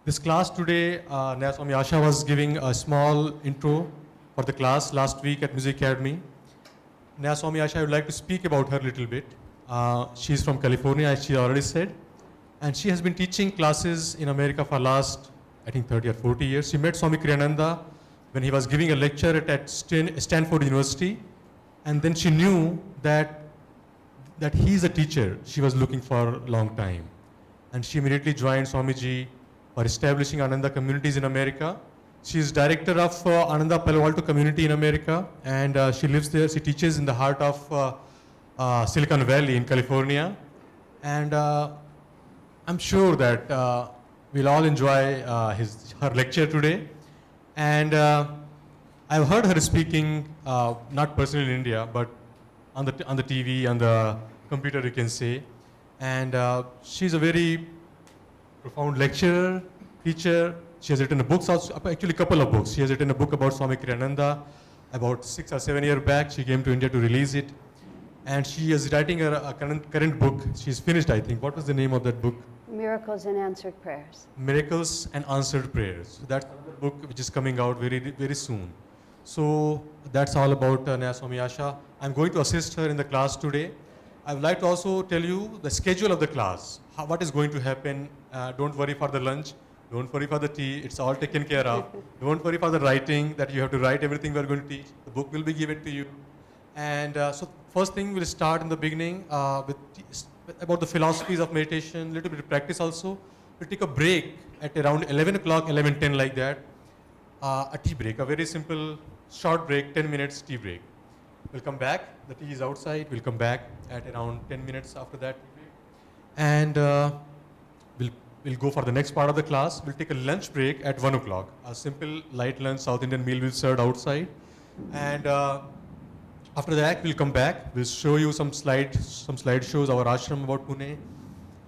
This class today, Nayaswami Asha was giving a small intro for the class last week at Music Academy. Nayaswami Asha, I would like to speak about her a little bit. She's from California, as she already said. And she has been teaching classes in America for last, I think, 30 or 40 years. She met Swami Kriyananda when he was giving a lecture at Stanford University. And then she knew that he's a teacher she was looking for a long time. And she immediately joined Swamiji for establishing Ananda communities in America. She is director of Ananda Palo Alto community in America, and she lives there. She teaches in the heart of Silicon Valley in California. And I'm sure that we'll all enjoy her lecture today. And I've heard her speaking, not personally in India, but on the TV, on the computer, you can say. And she's a very profound lecturer, teacher. She has written books also, actually a couple of books. She has written a book about Swami Kriyananda. About 6 or 7 years back, she came to India to release it. And she is writing a current book. She's finished, I think. What was the name of that book? Miracles and Answered Prayers. Miracles and Answered Prayers. So that's another book which is coming out very, very soon. So that's all about Nayaswami Asha. I'm going to assist her in the class today. I would like to also tell you the schedule of the class, what is going to happen. Don't worry for the lunch, don't worry for the tea, it's all taken care of. Don't worry for the writing, that you have to write everything we are going to teach. The book will be given to you. And so first thing, we'll start in the beginning with about the philosophies of meditation, little bit of practice also. We'll take a break at around 11 o'clock, 11:10 like that. A tea break, a very simple short break, 10 minutes tea break. We'll come back, the tea is outside, we'll come back at around 10 minutes after that. And we'll go for the next part of the class. We'll take a lunch break at 1 o'clock. A simple light lunch, South Indian meal will be served outside. And after that, we'll come back. We'll show you some slide shows, our ashram about Pune.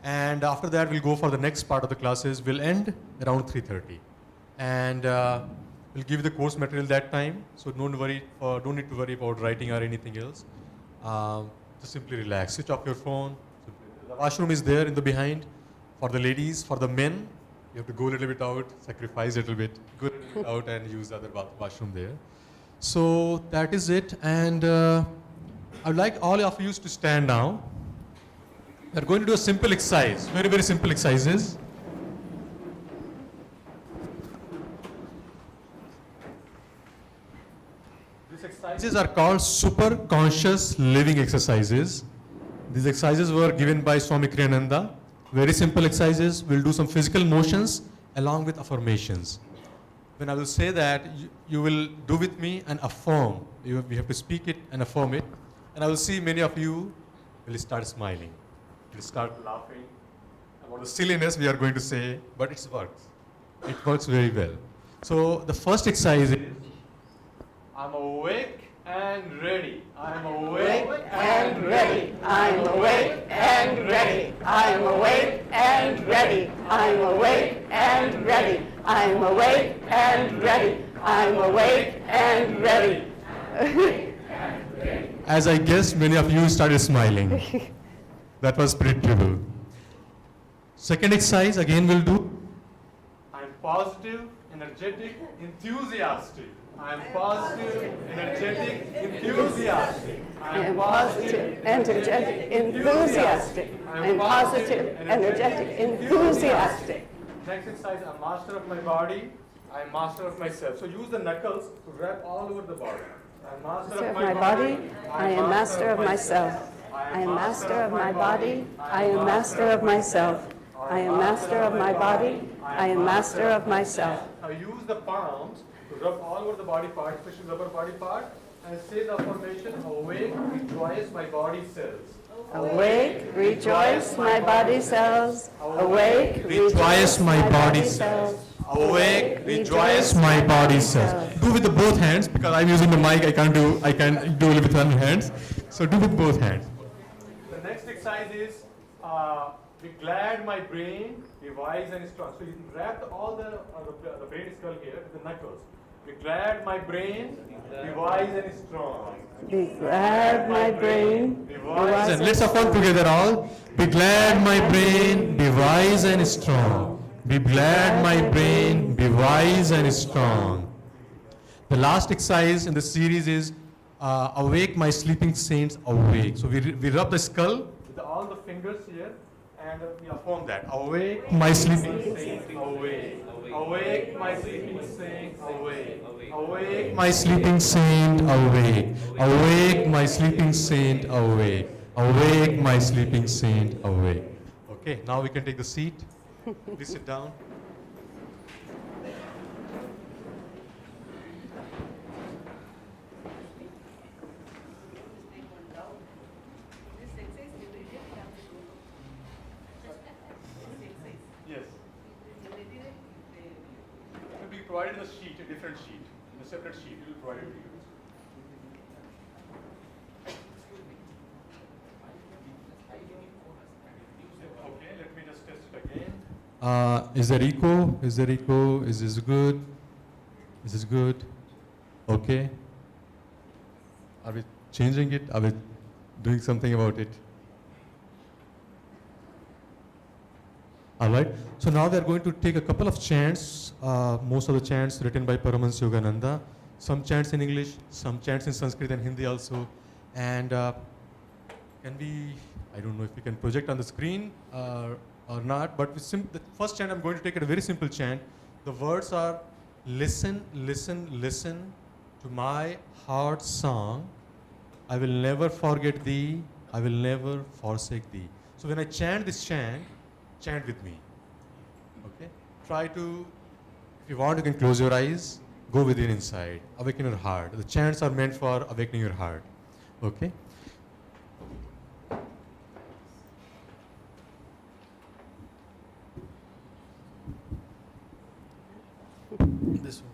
And after that, we'll go for the next part of the classes. We'll end around 3:30. And we'll give you the course material that time. So don't need to worry about writing or anything else. Just simply relax. Switch off your phone. The washroom is there in the behind. For the ladies, for the men, you have to go a little bit out, sacrifice a little bit, go a little bit out and use the other washroom there. So that is it. And I'd like all of you to stand now. We're going to do a simple exercise, very, very simple exercises. These exercises are called super conscious living exercises. These exercises were given by Swami Kriyananda. Very simple exercises. We'll do some physical motions along with affirmations. When I will say that, you will do with me and affirm. We have to speak it and affirm it. And I will see many of you will start smiling. Will start laughing about the silliness we are going to say, but it works. It works very well. So the first exercise is, I'm awake and ready. I'm awake and ready. I'm awake and ready. I'm awake and ready. I'm awake and ready. I'm awake and ready. I'm awake and ready. As I guess, many of you started smiling. That was predictable. Second exercise, again we'll do. I'm positive, energetic, enthusiastic. I'm positive, energetic, enthusiastic. I'm positive, energetic, enthusiastic. I'm positive, energetic, enthusiastic. Next exercise, I'm master of my body. I'm master of myself. So use the knuckles to wrap all over the body. I'm master of my body. I am master of myself. I am master of my body. I am master of myself. I am master of my body. I am master of myself. Now use the palms to rub all over the body part, especially the upper body part, and say the affirmation, awake, rejoice my body cells. Awake, rejoice my body cells. Awake, Rejoice my body cells. Awake, rejoice my body cells. Do with the both hands, because I'm using the mic, I can do it with one hand. So do with both hands. The next exercise is, be glad my brain, be wise and strong. So you wrap all the brain skull here with the knuckles. Be glad my brain, be wise and strong. Be glad my brain, Be wise and let's affirm together all. Be glad my brain, be wise and strong. Be glad, my brain, be wise and strong. The last exercise in the series is awake, my sleeping saints, awake. So we rub the skull with all the fingers here and we affirm that. Awake, my sleeping saints, awake. Awake, my sleeping saint, awake. Awake, my sleeping saint, awake. Awake, my sleeping saint, awake. Awake, my sleeping saint, awake. Okay, now we can take the seat. Please sit down. Yes. It will be provided in a sheet, a different sheet, in a separate sheet. It will be provided to you. Okay, let me just test it again. Is there echo? Is there echo? Is this good? Is this good? Okay. Are we changing it? Are we doing something about it? All right. So now we are going to take a couple of chants. Most of the chants written by Paramahansa Yogananda. Some chants in English, some chants in Sanskrit and Hindi also. And can we? I don't know if we can project on the screen or not. But the first chant I'm going to take it a very simple chant. The words are: listen, listen, listen to my heart's song. I will never forget thee. I will never forsake thee. So when I chant this chant with me. Okay? Try to, if you want, you can close your eyes, go within inside, awaken your heart. The chants are meant for awakening your heart. Okay? This one.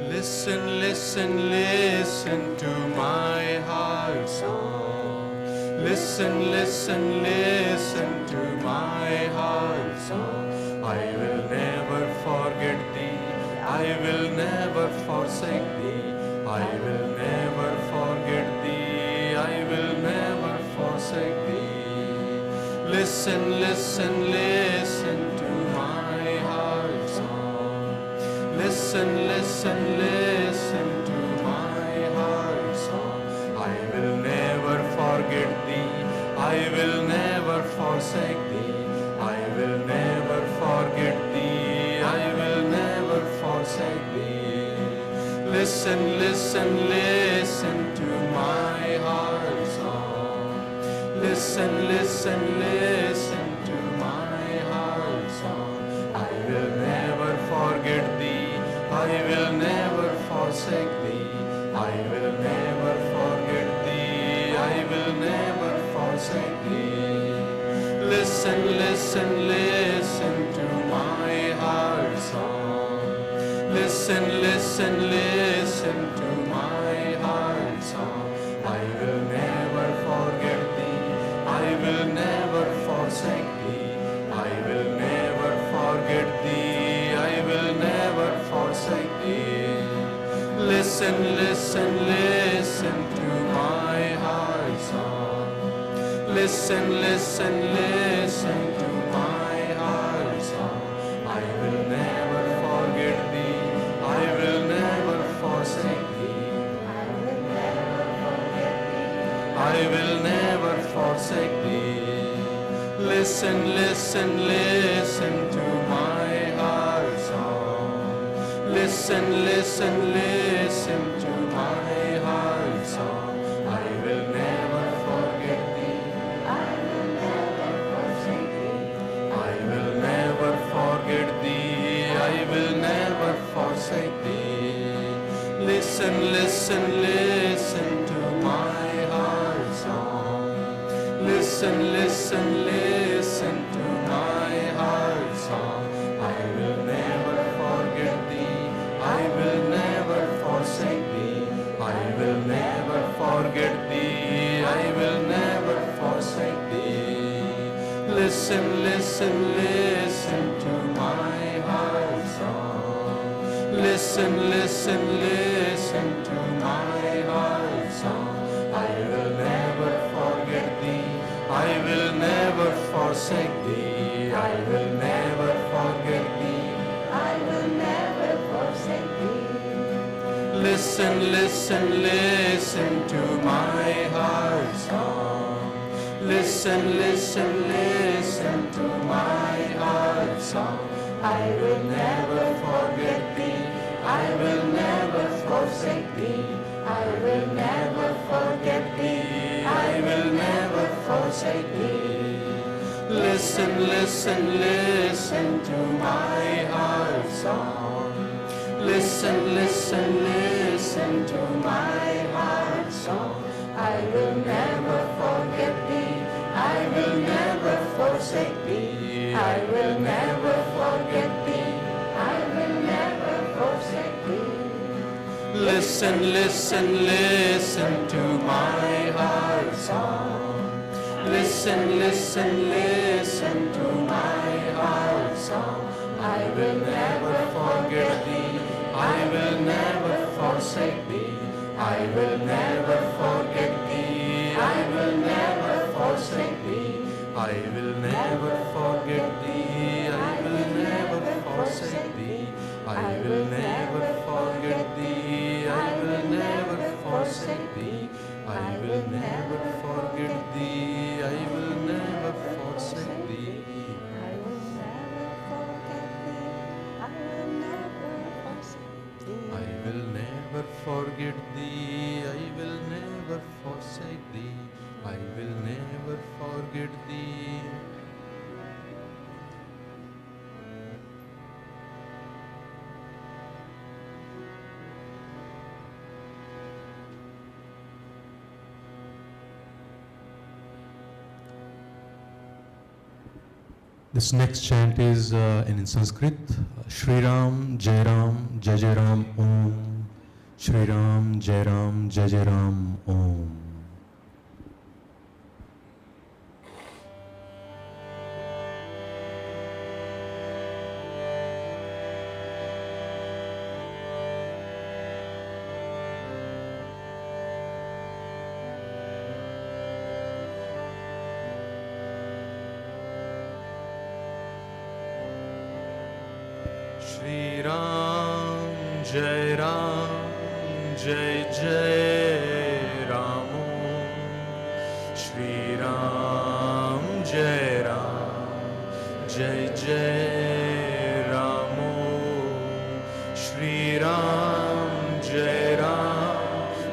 Listen, listen, listen to my heart song. Listen, listen, listen to my heart song. I will never forget thee. I will never forsake thee. I will never forget thee. I will never forsake thee. Listen, listen, listen to my heart song. Listen, listen, listen to my heart song. I will never forget thee. I will never forsake thee. I will never forget thee. I will never forsake thee. Listen, listen, listen to my heart song. Listen, listen, listen to my heart song. I will never forget thee. I will never forsake thee. I will never forget thee. I will never forsake thee. Listen, listen, listen to my heart song. Listen, listen, listen to my heart song. I will never forget thee. I will never forsake thee. I will never forget thee. I will never forsake thee. Listen, listen, listen to my heart song. Listen, listen, listen to my heart song. I will never forget thee. I will never forsake thee. I will never forget thee. I will never forsake thee. Listen, listen, listen to my heart song. Listen, listen, listen to my heart song. I will never forget thee. I will never forsake thee. I will never forget thee. I will never forsake thee. Listen, listen, listen. Listen, listen, listen to my heart song. I will never forget thee. I will never forsake thee. I will never forget thee. I will never forsake thee. Listen, listen, listen to my heart song. Listen, listen, listen to my heart song. I will never forget thee. I will never forsake thee. I will never forget thee. I will never forsake thee. Listen, listen, listen to my heart song. Listen, listen, listen to my heart song. I will never forget thee. I will never forsake thee. I will never forget thee. I will never forsake thee. Listen, listen, listen to my heart song. Listen, listen, listen to my heart song. I will never forget thee. I will never forsake thee. I will never forget thee. I will never forsake thee. Listen, listen, listen to my heart song. Listen, listen, listen to my heart song. I will never forget thee. I will never forsake thee. I will never forget thee. I will never forsake thee. I will never forget thee. I will never forsake thee. I will never forget thee. I will never forsake thee. I will never forget thee. I will never forsake thee. I will never forget thee. I will never forsake thee. I will never forget thee. I will never forsake thee. I will never forget thee. This next chant is in Sanskrit. Shri Ram, Jai Ram, Jai Jai Ram, Om. Shri Ram, Jai Ram, Jai Jai Ram, Om. Shri Ram, Jai Ram, Jai Jai Ram. Shri Ram, Jai Ram, Jai Jai Ram. Shri Ram, Jai Ram,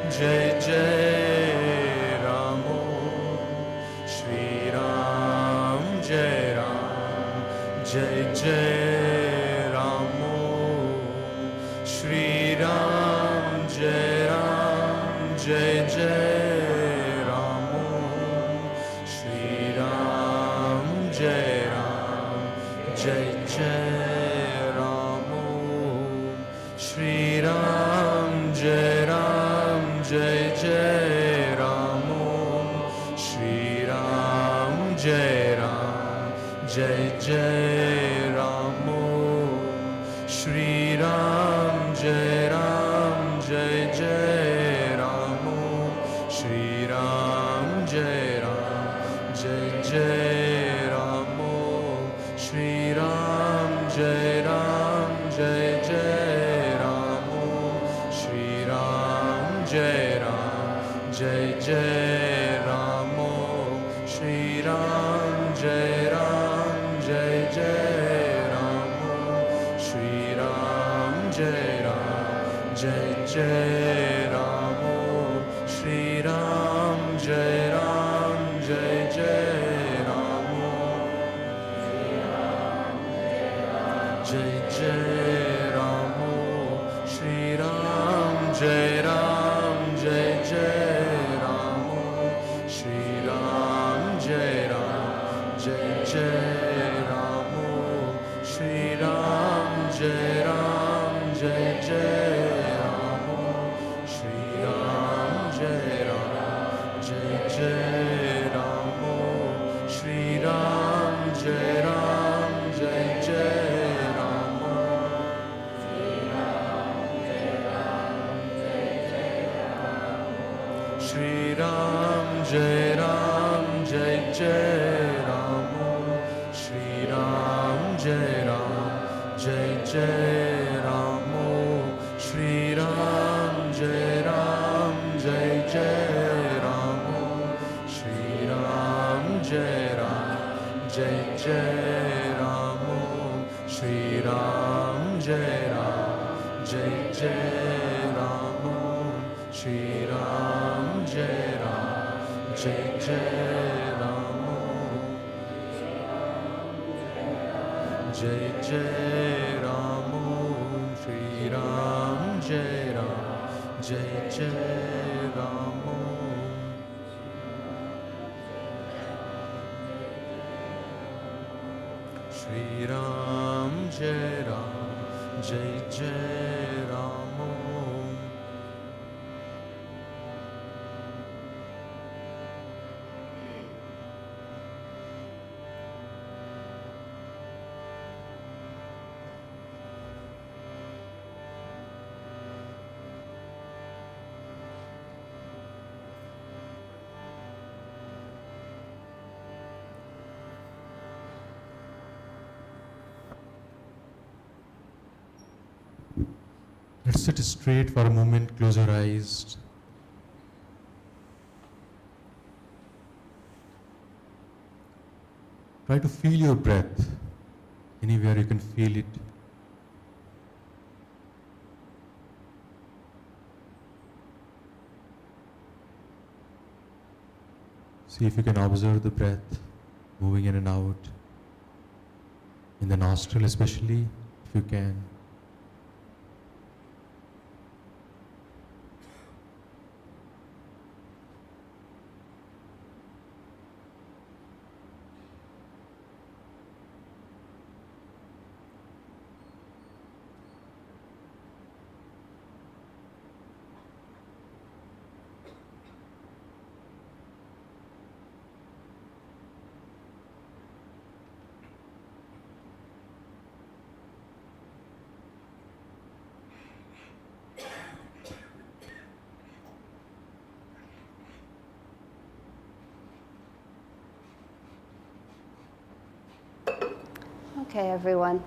Jai Jai Ram. Shri Ram, Jai Ram, Jai Jai. Shri Ram, Jai Ram, Jai Jai Ram. Shri Ram, Jai Ram, Jai Jai Ram. Shri Ram, Jai Ram, Jai Jai Ram. Shri Ram, Jai Ram, Jai Jai Ram. Shri Ram, Jai Ram, Jai Jai Ram. Shri Ram, Jai Ram, Jai Jai Ram. Shri Ram, Jai Ram, Jai Jai Ram. Shri Ram, Jai Ram, Jai Jai Ram. Shri Ram, Jai Ram, Jai Jai Ram. Shri Ram, Jai Ram, Jai Jai Ram. Shri Ram, Jai Ram, Jai Jai Ram. Jai Jai Ram. Shri Ram, Jai Ram, Jai Jai Ram. Shri Ram, Jai Shri Ram, Jai Ram, Jai Jai Ram, Om Shri Ram, Jai Ram, Jai Jai Ram, Om Shri Ram, Jai Ram, Jai Jai Ram, Om Shri Ram, Jai Ram, Jai Jai Ram, Om Shri Ram, Jai Ram, Jai Jai Ram, Om Shri Ram, Jai Ram, Jai Jai Ram, Jai Jai Ram, Shri Ram, Jai Ram, Jai Jai Ram. Shri Ram, Jai Ram, Jai Jai Ram. Let's sit straight for a moment, close your eyes. Try to feel your breath. Anywhere you can feel it. See if you can observe the breath moving in and out. In the nostril especially, if you can. Okay, everyone.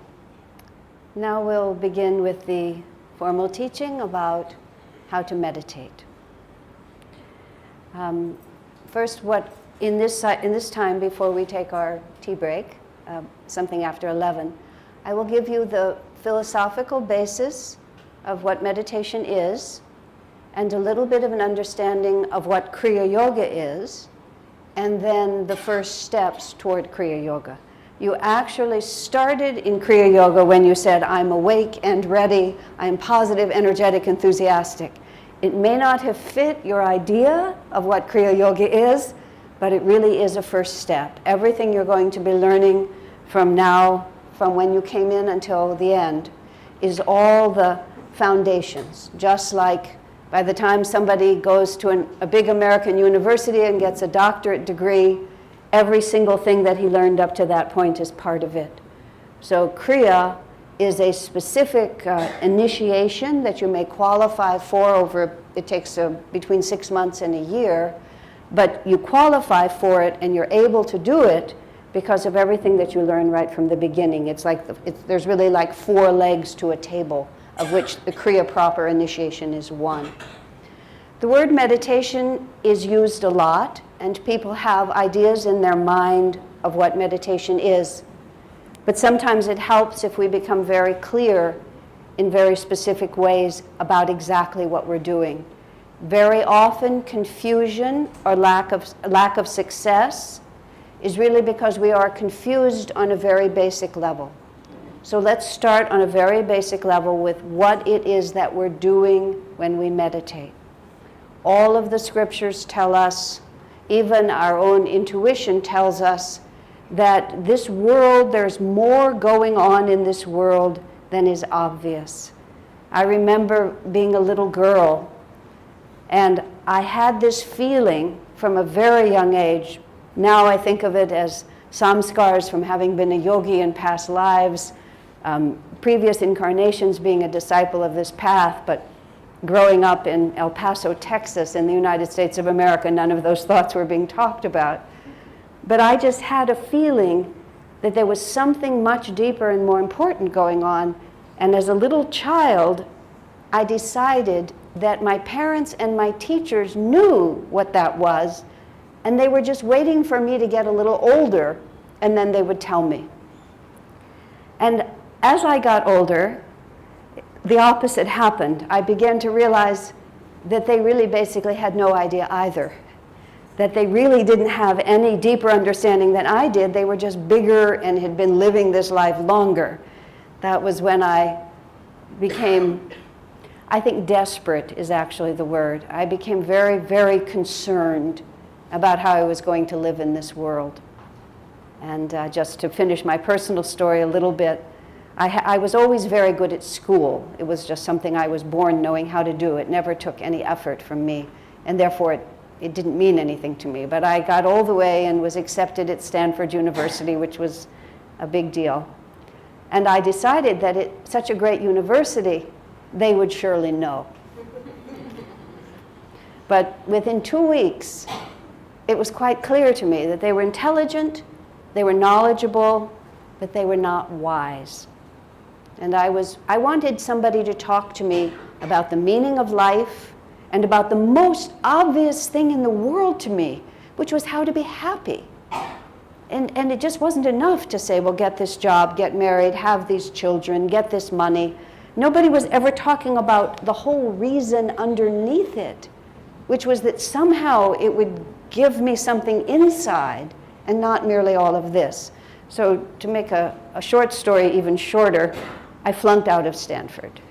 Now we'll begin with the formal teaching about how to meditate. First, in this time before we take our tea break, something after 11, I will give you the philosophical basis of what meditation is and a little bit of an understanding of what Kriya Yoga is, and then the first steps toward Kriya Yoga. You actually started in Kriya Yoga when you said, I'm awake and ready, I'm positive, energetic, enthusiastic. It may not have fit your idea of what Kriya Yoga is, but it really is a first step. Everything you're going to be learning from now, from when you came in until the end, is all the foundations. Just like by the time somebody goes to a big American university and gets a doctorate degree, every single thing that he learned up to that point is part of it. So Kriya is a specific initiation that you may qualify for it takes between 6 months and a year, but you qualify for it and you're able to do it because of everything that you learn right from the beginning. It's like there's really like 4 legs to a table, of which the Kriya proper initiation is one. The word meditation is used a lot, and people have ideas in their mind of what meditation is. But sometimes it helps if we become very clear in very specific ways about exactly what we're doing. Very often, confusion or lack of success is really because we are confused on a very basic level. So let's start on a very basic level with what it is that we're doing when we meditate. All of the scriptures tell us, even our own intuition tells us, that this world, there's more going on in this world than is obvious. I remember being a little girl, and I had this feeling from a very young age. Now I think of it as samskars from having been a yogi in past lives, previous incarnations being a disciple of this path, but growing up in El Paso, Texas, in the United States of America, none of those thoughts were being talked about. But I just had a feeling that there was something much deeper and more important going on. And as a little child, I decided that my parents and my teachers knew what that was, and they were just waiting for me to get a little older, and then they would tell me. And as I got older, the opposite happened. I began to realize that they really basically had no idea either, that they really didn't have any deeper understanding than I did. They were just bigger and had been living this life longer. That was when I became, I think desperate is actually the word. I became very, very concerned about how I was going to live in this world. And just to finish my personal story a little bit, I was always very good at school. It was just something I was born knowing how to do. It never took any effort from me, and therefore it didn't mean anything to me. But I got all the way and was accepted at Stanford University, which was a big deal. And I decided that at such a great university, they would surely know. But within 2 weeks, it was quite clear to me that they were intelligent, they were knowledgeable, but they were not wise. And I wanted somebody to talk to me about the meaning of life and about the most obvious thing in the world to me, which was how to be happy. And it just wasn't enough to say, well, get this job, get married, have these children, get this money. Nobody was ever talking about the whole reason underneath it, which was that somehow it would give me something inside and not merely all of this. So to make a short story even shorter, I flunked out of Stanford.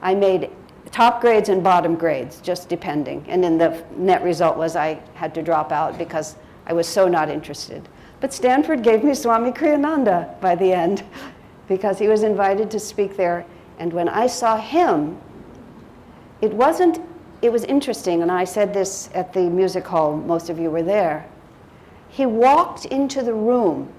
I made top grades and bottom grades, just depending. And then the net result was I had to drop out because I was so not interested. But Stanford gave me Swami Kriyananda by the end because he was invited to speak there. And when I saw him, it was interesting, and I said this at the music hall, most of you were there. He walked into the room.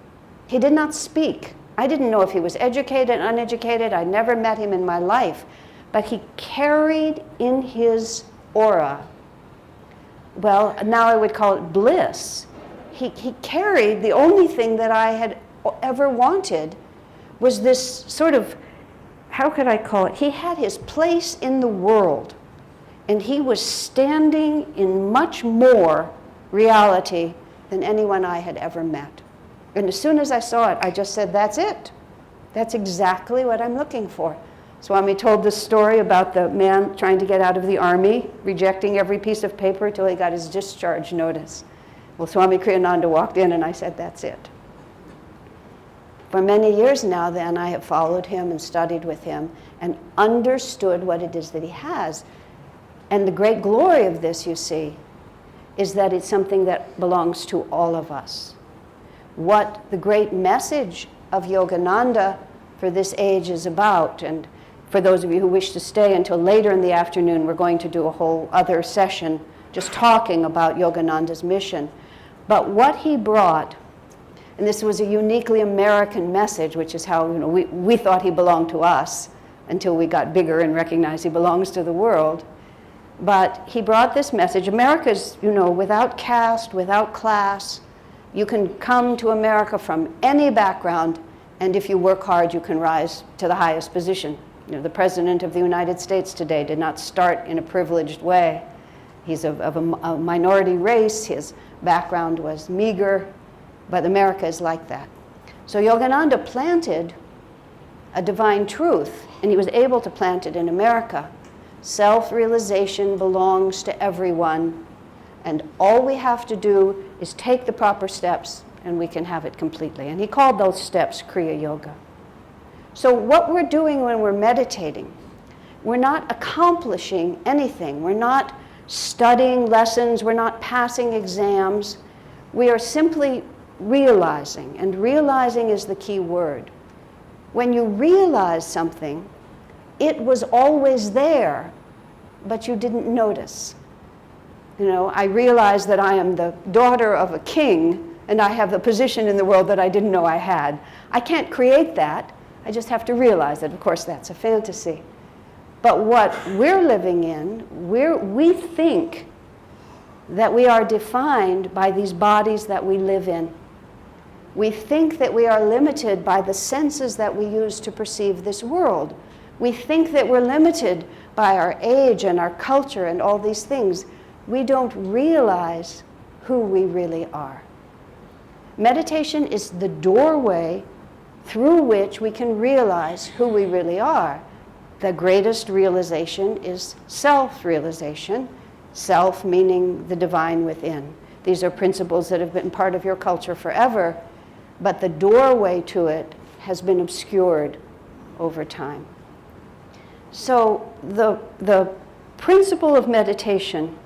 He did not speak. I didn't know if he was educated, uneducated. I'd never met him in my life. But he carried in his aura, well, now I would call it bliss. He carried the only thing that I had ever wanted was this sort of, how could I call it? He had his place in the world, and he was standing in much more reality than anyone I had ever met. And as soon as I saw it, I just said, that's it. That's exactly what I'm looking for. Swami told this story about the man trying to get out of the army, rejecting every piece of paper until he got his discharge notice. Well, Swami Kriyananda walked in and I said, that's it. For many years now then, I have followed him and studied with him and understood what it is that he has. And the great glory of this, you see, is that it's something that belongs to all of us. What the great message of Yogananda for this age is about, and for those of you who wish to stay until later in the afternoon, we're going to do a whole other session just talking about Yogananda's mission. But what he brought, and this was a uniquely American message, which is how we thought he belonged to us until we got bigger and recognized he belongs to the world. But he brought this message. America's, without caste, without class. You can come to America from any background, and if you work hard, you can rise to the highest position. The President of the United States today did not start in a privileged way. He's of a minority race. His background was meager, but America is like that. So Yogananda planted a divine truth, and he was able to plant it in America. Self-realization belongs to everyone, and all we have to do is take the proper steps, and we can have it completely. And he called those steps Kriya Yoga. So what we're doing when we're meditating, we're not accomplishing anything. We're not studying lessons. We're not passing exams. We are simply realizing, and realizing is the key word. When you realize something, it was always there, but you didn't notice. I realize that I am the daughter of a king, and I have a position in the world that I didn't know I had. I can't create that. I just have to realize that, of course, that's a fantasy. But what we're living in, we think that we are defined by these bodies that we live in. We think that we are limited by the senses that we use to perceive this world. We think that we're limited by our age and our culture and all these things. We don't realize who we really are. Meditation is the doorway through which we can realize who we really are. The greatest realization is self-realization, self meaning the divine within. These are principles that have been part of your culture forever, but the doorway to it has been obscured over time. So the principle of meditation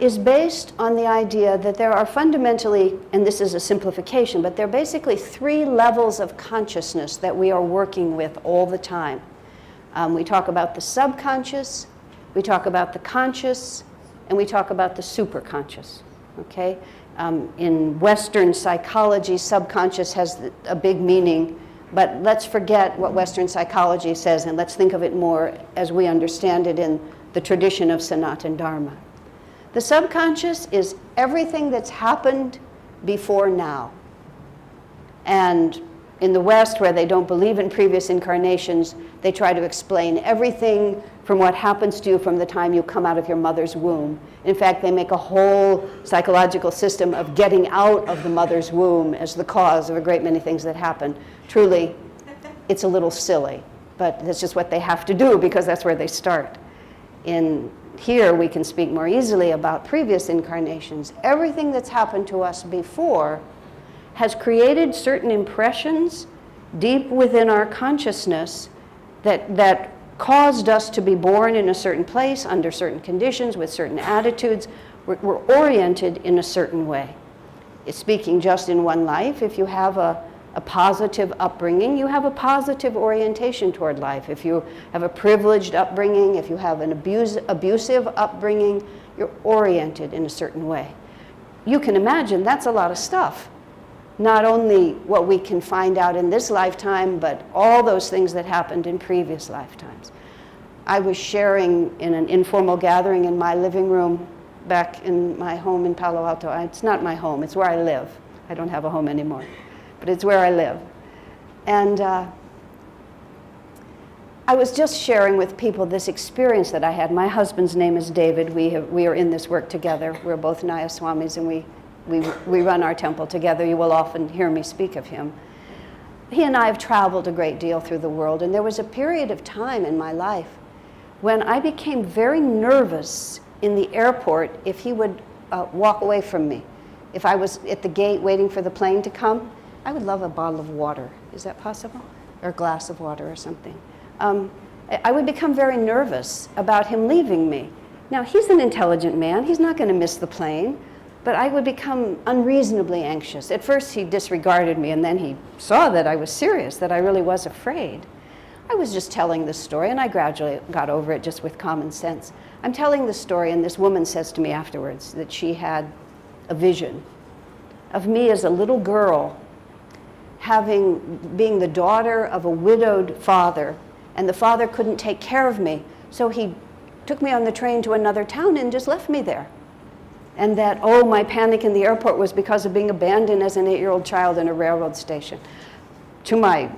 is based on the idea that there are fundamentally, and this is a simplification, but there are basically 3 levels of consciousness that we are working with all the time. We talk about the subconscious, we talk about the conscious, and we talk about the superconscious, okay? In Western psychology, subconscious has a big meaning, but let's forget what Western psychology says and let's think of it more as we understand it in the tradition of Sanatana Dharma. The subconscious is everything that's happened before now. And in the West, where they don't believe in previous incarnations, they try to explain everything from what happens to you from the time you come out of your mother's womb. In fact, they make a whole psychological system of getting out of the mother's womb as the cause of a great many things that happen. Truly, it's a little silly, but that's just what they have to do because that's where they start. Here, we can speak more easily about previous incarnations. Everything that's happened to us before has created certain impressions deep within our consciousness that caused us to be born in a certain place, under certain conditions, with certain attitudes. We're oriented in a certain way. Speaking just in one life, if you have a positive upbringing, you have a positive orientation toward life. If you have a privileged upbringing, if you have an abusive upbringing, you're oriented in a certain way. You can imagine that's a lot of stuff. Not only what we can find out in this lifetime, but all those things that happened in previous lifetimes. I was sharing in an informal gathering in my living room back in my home in Palo Alto. It's not my home, it's where I live. I don't have a home anymore, but it's where I live. And I was just sharing with people this experience that I had. My husband's name is David. We are in this work together. We're both Nayaswamis, and we run our temple together. You will often hear me speak of him. He and I have traveled a great deal through the world, and there was a period of time in my life when I became very nervous in the airport if he would walk away from me. If I was at the gate waiting for the plane to come, I would love a bottle of water. Is that possible? Or a glass of water or something. I would become very nervous about him leaving me. Now, he's an intelligent man. He's not going to miss the plane. But I would become unreasonably anxious. At first, he disregarded me, and then he saw that I was serious, that I really was afraid. I was just telling this story, and I gradually got over it just with common sense. I'm telling the story, and this woman says to me afterwards that she had a vision of me as a little girl being the daughter of a widowed father, and the father couldn't take care of me, so he took me on the train to another town and just left me there. And that, my panic in the airport was because of being abandoned as an 8-year-old child in a railroad station. To my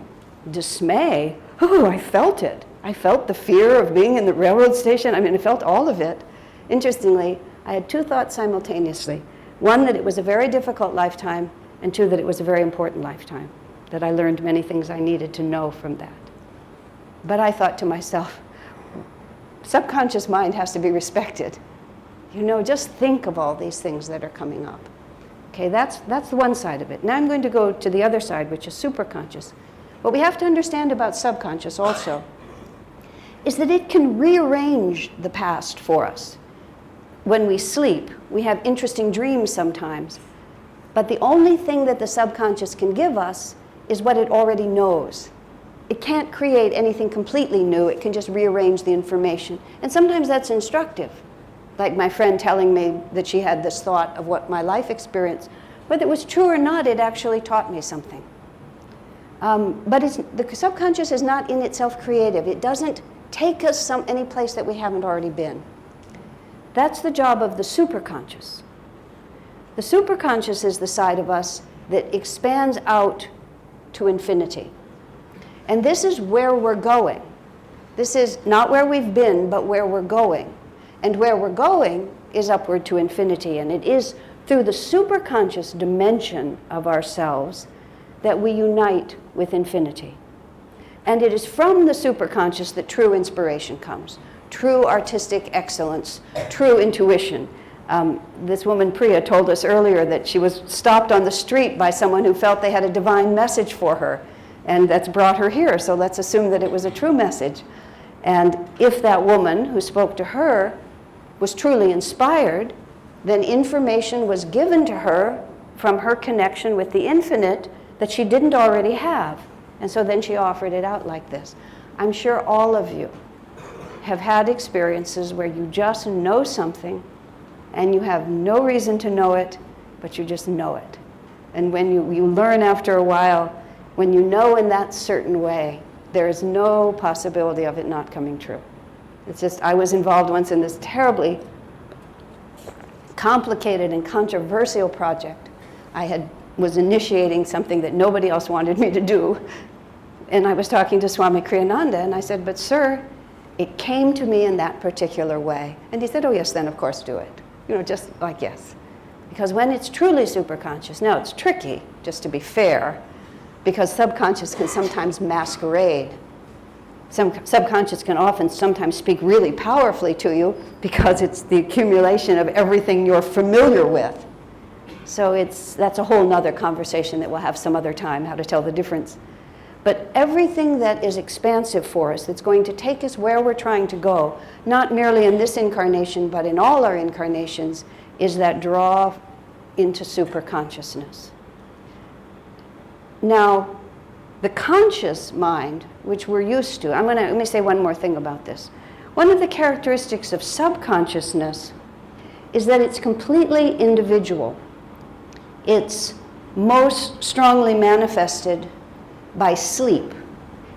dismay, I felt it. I felt the fear of being in the railroad station. I mean, I felt all of it. Interestingly, I had 2 thoughts simultaneously. One, that it was a very difficult lifetime, and 2, that it was a very important lifetime, that I learned many things I needed to know from that. But I thought to myself, subconscious mind has to be respected. Just think of all these things that are coming up. Okay, that's the one side of it. Now I'm going to go to the other side, which is superconscious. What we have to understand about subconscious also is that it can rearrange the past for us. When we sleep, we have interesting dreams sometimes, but the only thing that the subconscious can give us is what it already knows. It can't create anything completely new. It can just rearrange the information. And sometimes that's instructive. Like my friend telling me that she had this thought of what my life experience, whether it was true or not, it actually taught me something. But the subconscious is not in itself creative. It doesn't take us any place that we haven't already been. That's the job of the superconscious. The superconscious is the side of us that expands out to infinity. And this is where we're going. This is not where we've been, but where we're going. And where we're going is upward to infinity. And it is through the superconscious dimension of ourselves that we unite with infinity. And it is from the superconscious that true inspiration comes, true artistic excellence, true intuition. This woman, Priya, told us earlier that she was stopped on the street by someone who felt they had a divine message for her, and that's brought her here, so let's assume that it was a true message. And if that woman who spoke to her was truly inspired, then information was given to her from her connection with the infinite that she didn't already have. And so then she offered it out like this. I'm sure all of you have had experiences where you just know something and you have no reason to know it, but you just know it. And when you learn after a while, when you know in that certain way, there is no possibility of it not coming true. It's just, I was involved once in this terribly complicated and controversial project. Was initiating something that nobody else wanted me to do. And I was talking to Swami Kriyananda, and I said, but sir, it came to me in that particular way. And he said, oh yes, then of course do it. You know, just like yes. Because when it's truly superconscious, now it's tricky, just to be fair, because subconscious can sometimes masquerade. Subconscious can sometimes speak really powerfully to you because it's the accumulation of everything you're familiar with. So that's a whole nother conversation that we'll have some other time, how to tell the difference. But everything that is expansive for us, that's going to take us where we're trying to go, not merely in this incarnation, but in all our incarnations, is that draw into superconsciousness. Now, the conscious mind, which we're used to, let me say one more thing about this. One of the characteristics of subconsciousness is that it's completely individual. It's most strongly manifested by sleep.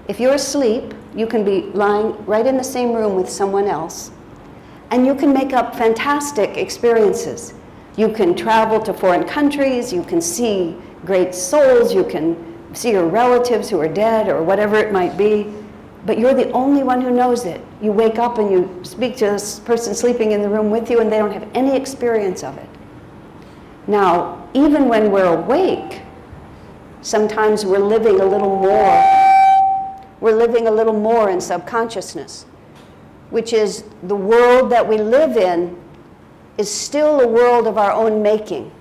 If you're asleep, you can be lying right in the same room with someone else, and you can make up fantastic experiences. You can travel to foreign countries, you can see great souls, you can see your relatives who are dead or whatever it might be, but you're the only one who knows it. You wake up and you speak to this person sleeping in the room with you, and they don't have any experience of it. Now, even when we're awake, sometimes we're living a little more. We're living a little more in subconsciousness, which is the world that we live in is still a world of our own making.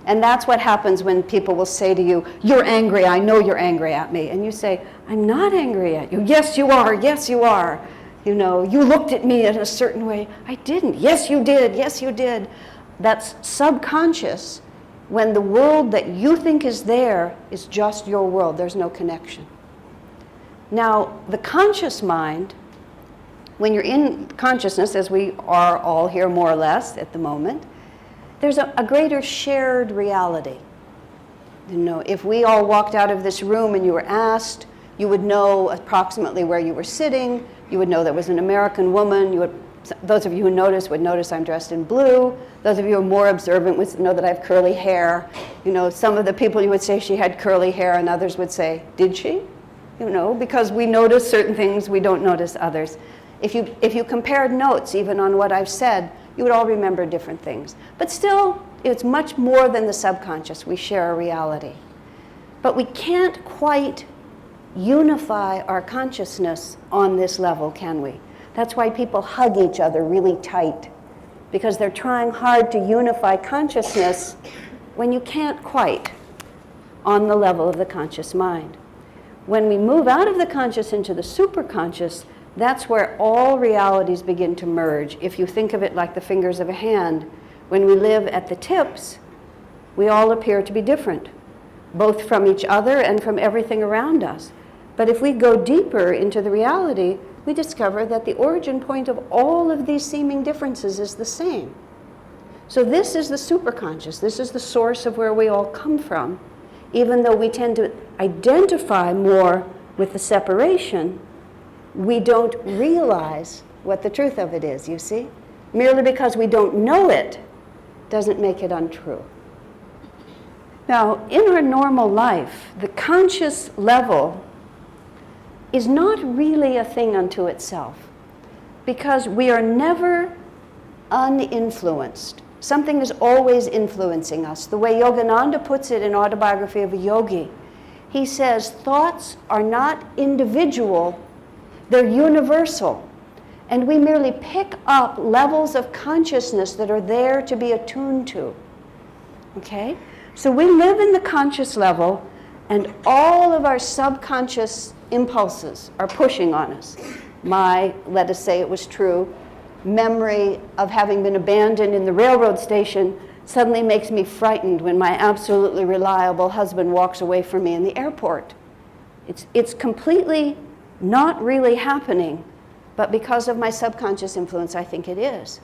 And that's what happens when people will say to you, you're angry, I know you're angry at me. And you say, I'm not angry at you. Yes, you are. Yes, you are. You know, you looked at me in a certain way. I didn't. Yes, you did. Yes, you did. That's subconscious when the world that you think is there is just your world. There's no connection. Now, the conscious mind, when you're in consciousness, as we are all here more or less at the moment, there's a greater shared reality. You know, if we all walked out of this room and you were asked, you would know approximately where you were sitting. You would know there was an American woman. Those of you who notice would notice I'm dressed in blue. Those of you who are more observant would know that I have curly hair. You know, some of the people you would say she had curly hair, and others would say, did she? You know, because we notice certain things, we don't notice others. If you compared notes even on what I've said, you would all remember different things. But still, it's much more than the subconscious. We share a reality. But we can't quite unify our consciousness on this level, can we? That's why people hug each other really tight, because they're trying hard to unify consciousness when you can't quite on the level of the conscious mind. When we move out of the conscious into the superconscious, that's where all realities begin to merge. If you think of it like the fingers of a hand, when we live at the tips, we all appear to be different, both from each other and from everything around us. But if we go deeper into the reality, we discover that the origin point of all of these seeming differences is the same. So this is the superconscious. This is the source of where we all come from, even though we tend to identify more with the separation, we don't realize what the truth of it is, you see? Merely because we don't know it doesn't make it untrue. Now, in our normal life, the conscious level is not really a thing unto itself, because we are never uninfluenced. Something is always influencing us. The way Yogananda puts it in Autobiography of a Yogi, he says, thoughts are not individual, they're universal. And we merely pick up levels of consciousness that are there to be attuned to. Okay? So we live in the conscious level, and all of our subconscious impulses are pushing on us. My, let us say it was true, memory of having been abandoned in the railroad station suddenly makes me frightened when my absolutely reliable husband walks away from me in the airport. It's completely not really happening, but because of my subconscious influence, I think it is.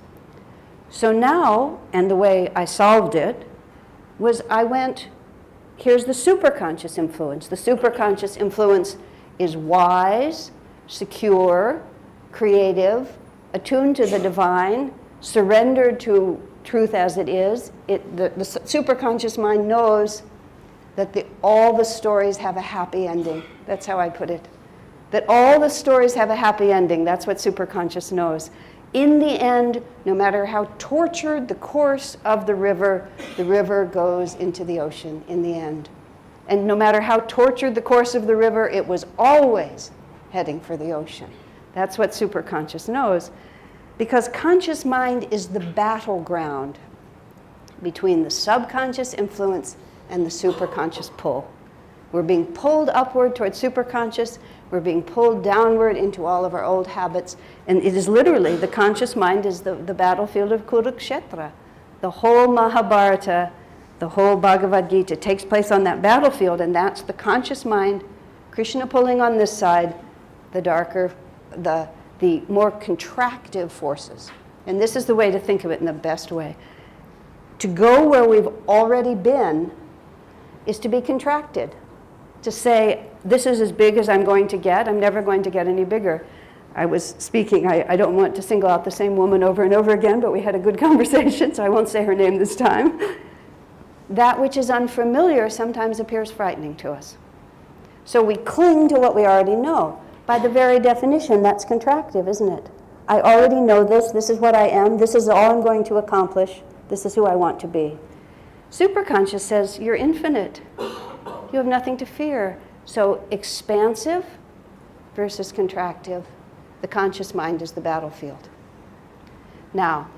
So now, and the way I solved it, was I went, here's the superconscious influence. The superconscious influence is wise, secure, creative, attuned to the divine, surrendered to truth as it is. The superconscious mind knows that all the stories have a happy ending. That's how I put it. That all the stories have a happy ending. That's what superconscious knows. In the end, no matter how tortured the course of the river goes into the ocean in the end. And no matter how tortured the course of the river, it was always heading for the ocean. That's what superconscious knows. Because conscious mind is the battleground between the subconscious influence and the superconscious pull. We're being pulled upward towards superconscious. We're being pulled downward into all of our old habits. And it is literally, the conscious mind is the battlefield of Kurukshetra. The whole Mahabharata, the whole Bhagavad Gita takes place on that battlefield, and that's the conscious mind, Krishna pulling on this side, the darker, the more contractive forces. And this is the way to think of it in the best way. To go where we've already been is to be contracted. To say, this is as big as I'm going to get, I'm never going to get any bigger. I was speaking, I don't want to single out the same woman over and over again, but we had a good conversation, so I won't say her name this time. That which is unfamiliar sometimes appears frightening to us. So we cling to what we already know. By the very definition, that's contractive, isn't it? I already know this is what I am, this is all I'm going to accomplish, this is who I want to be. Superconscious says, you're infinite. You have nothing to fear. So expansive versus contractive, the conscious mind is the battlefield. Now,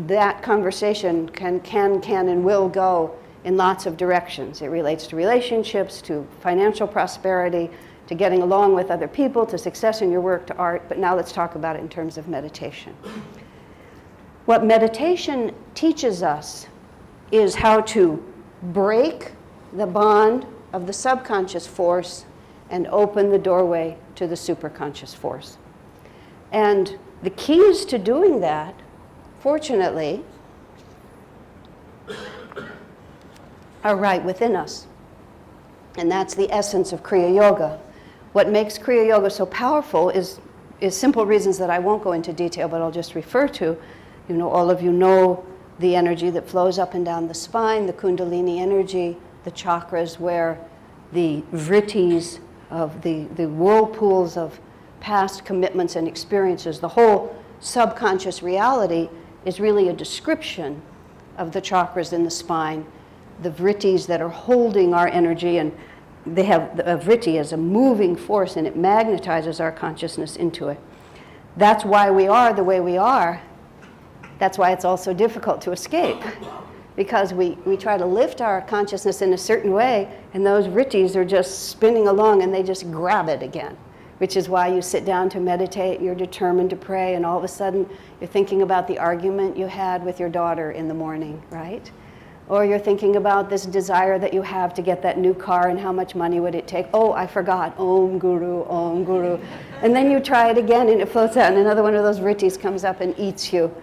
that conversation can and will go in lots of directions. It relates to relationships, to financial prosperity, to getting along with other people, to success in your work, to art. But now let's talk about it in terms of meditation. What meditation teaches us is how to break the bond of the subconscious force and open the doorway to the superconscious force. And the keys to doing that, fortunately, are right within us. And that's the essence of Kriya Yoga. What makes Kriya Yoga so powerful is simple reasons that I won't go into detail, but I'll just refer to. You know, all of you know the energy that flows up and down the spine, the Kundalini energy, the chakras, where the vrittis of the whirlpools of past commitments and experiences, the whole subconscious reality is really a description of the chakras in the spine, the vrittis that are holding our energy, and they have a vritti as a moving force, and it magnetizes our consciousness into it. That's why we are the way we are. That's why it's also difficult to escape, because we try to lift our consciousness in a certain way, and those vrittis are just spinning along and they just grab it again, which is why you sit down to meditate, you're determined to pray, and all of a sudden you're thinking about the argument you had with your daughter in the morning, right? Or you're thinking about this desire that you have to get that new car and how much money would it take. Oh, I forgot, Om Guru, Om Guru. And then you try it again and it floats out and another one of those vrittis comes up and eats you.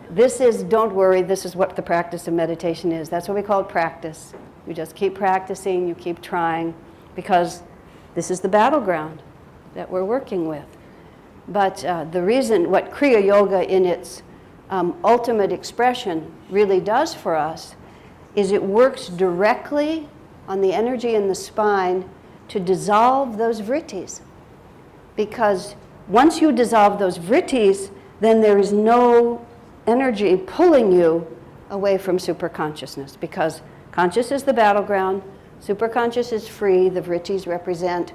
This is, don't worry, this is what the practice of meditation is. That's what we call it, practice. You just keep practicing, you keep trying, because this is the battleground that we're working with. But the reason, what Kriya Yoga in its ultimate expression really does for us is it works directly on the energy in the spine to dissolve those vrittis. Because once you dissolve those vrittis, then there is no energy pulling you away from superconsciousness, because conscious is the battleground, superconscious is free, the vrittis represent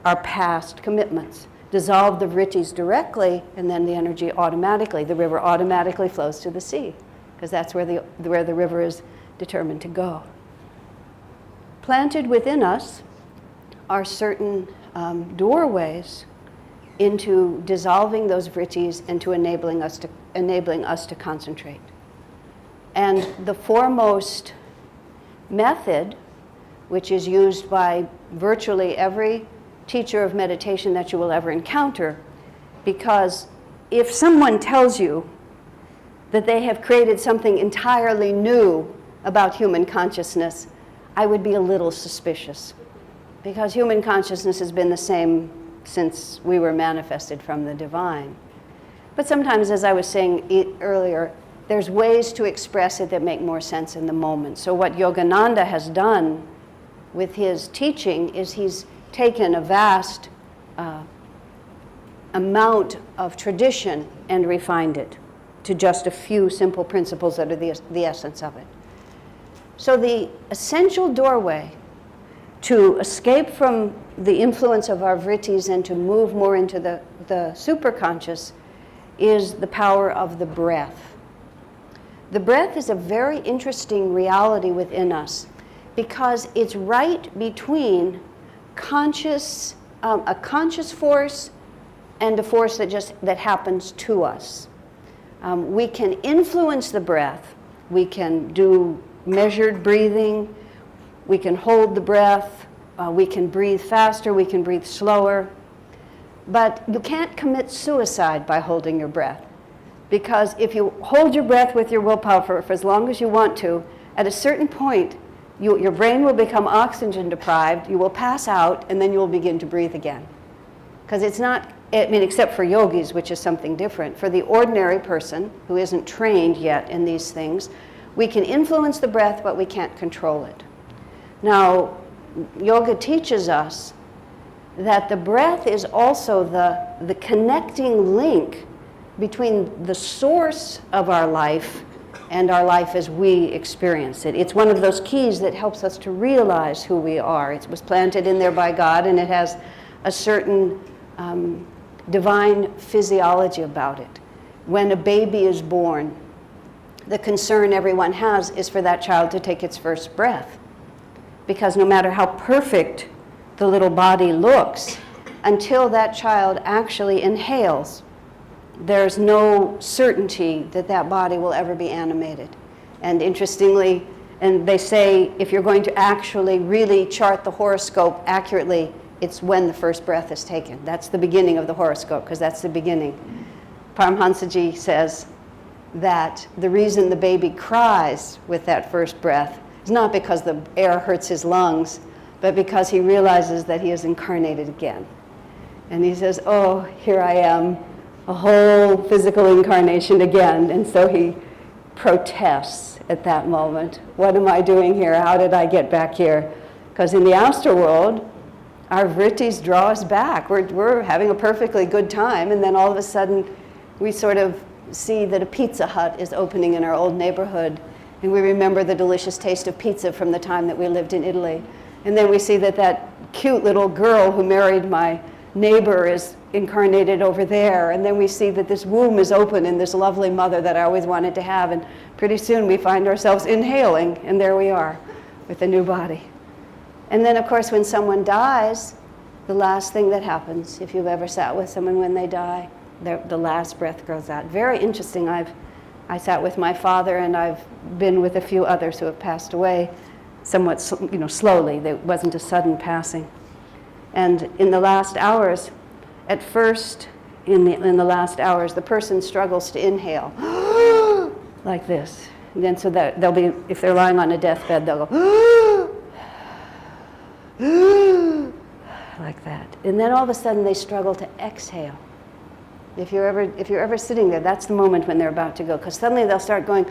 our past commitments. Dissolve the vrittis directly, and then the energy automatically, the river automatically flows to the sea, because that's where the river is determined to go. Planted within us are certain doorways into dissolving those vrittis and to enabling us to concentrate. And the foremost method, which is used by virtually every teacher of meditation that you will ever encounter, because if someone tells you that they have created something entirely new about human consciousness, I would be a little suspicious, because human consciousness has been the same since we were manifested from the divine. But sometimes, as I was saying earlier, there's ways to express it that make more sense in the moment. So what Yogananda has done with his teaching is he's taken a vast amount of tradition and refined it to just a few simple principles that are the essence of it. So the essential doorway to escape from the influence of our vrittis and to move more into the superconscious is the power of the breath. The breath is a very interesting reality within us because it's right between a conscious force and a force that happens to us. We can influence the breath. We can do measured breathing. We can hold the breath. We can breathe faster. We can breathe slower. But you can't commit suicide by holding your breath, because if you hold your breath with your willpower for as long as you want to, at a certain point, your brain will become oxygen deprived, you will pass out, and then you will begin to breathe again. Because it's not, except for yogis, which is something different. For the ordinary person who isn't trained yet in these things, we can influence the breath, but we can't control it. Now, yoga teaches us that the breath is also the connecting link between the source of our life and our life as we experience it. It's one of those keys that helps us to realize who we are. It was planted in there by God, and it has a certain divine physiology about it. When a baby is born, the concern everyone has is for that child to take its first breath. Because no matter how perfect the little body looks, until that child actually inhales, there's no certainty that that body will ever be animated. And interestingly, and they say if you're going to actually really chart the horoscope accurately, it's when the first breath is taken. That's the beginning of the horoscope, because that's the beginning. Paramhansaji says that the reason the baby cries with that first breath is not because the air hurts his lungs, but because he realizes that he is incarnated again. And he says, oh, here I am, a whole physical incarnation again. And so he protests at that moment. What am I doing here? How did I get back here? Because in the astral world, our vrittis draw us back. We're having a perfectly good time, and then all of a sudden we sort of see that a Pizza Hut is opening in our old neighborhood, and we remember the delicious taste of pizza from the time that we lived in Italy. And then we see that cute little girl who married my neighbor is incarnated over there, and then we see that this womb is open in this lovely mother that I always wanted to have, and pretty soon we find ourselves inhaling, and there we are with a new body. And then, of course, when someone dies, the last thing that happens, if you've ever sat with someone when they die, the last breath goes out. Very interesting. I sat with my father, and I've been with a few others who have passed away somewhat slowly. There wasn't a sudden passing. And in the last hours, at first, in the last hours, the person struggles to inhale like this. And then so that they'll be, if they're lying on a deathbed, they'll go like that. And then all of a sudden they struggle to exhale. If you're ever sitting there, that's the moment when they're about to go, because suddenly they'll start going,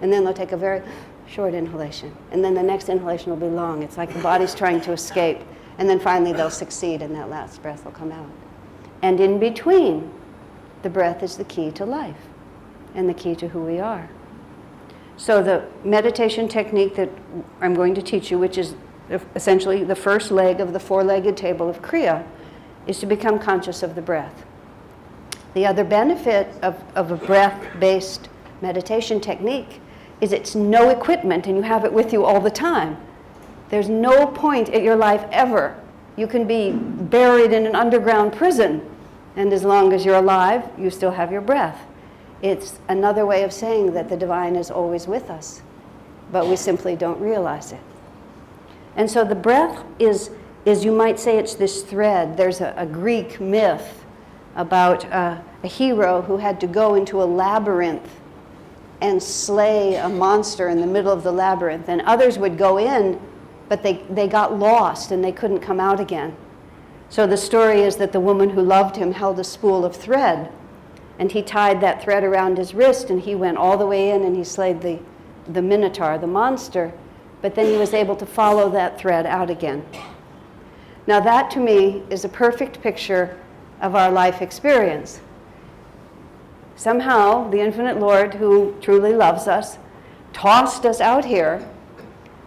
and then they'll take a very short inhalation. And then the next inhalation will be long. It's like the body's trying to escape. And then finally they'll succeed, and that last breath will come out. And in between, the breath is the key to life and the key to who we are. So the meditation technique that I'm going to teach you, which is essentially the first leg of the four-legged table of Kriya, is to become conscious of the breath. The other benefit of a breath-based meditation technique is it's no equipment and you have it with you all the time. There's no point in your life ever. You can be buried in an underground prison, and as long as you're alive, you still have your breath. It's another way of saying that the divine is always with us, but we simply don't realize it. And so the breath is you might say it's this thread. There's a Greek myth about a hero who had to go into a labyrinth and slay a monster in the middle of the labyrinth. And others would go in, but they got lost and they couldn't come out again. So the story is that the woman who loved him held a spool of thread, and he tied that thread around his wrist, and he went all the way in and he slayed the minotaur, the monster, but then he was able to follow that thread out again. Now that, to me, is a perfect picture of our life experience. Somehow, the Infinite Lord, who truly loves us, tossed us out here,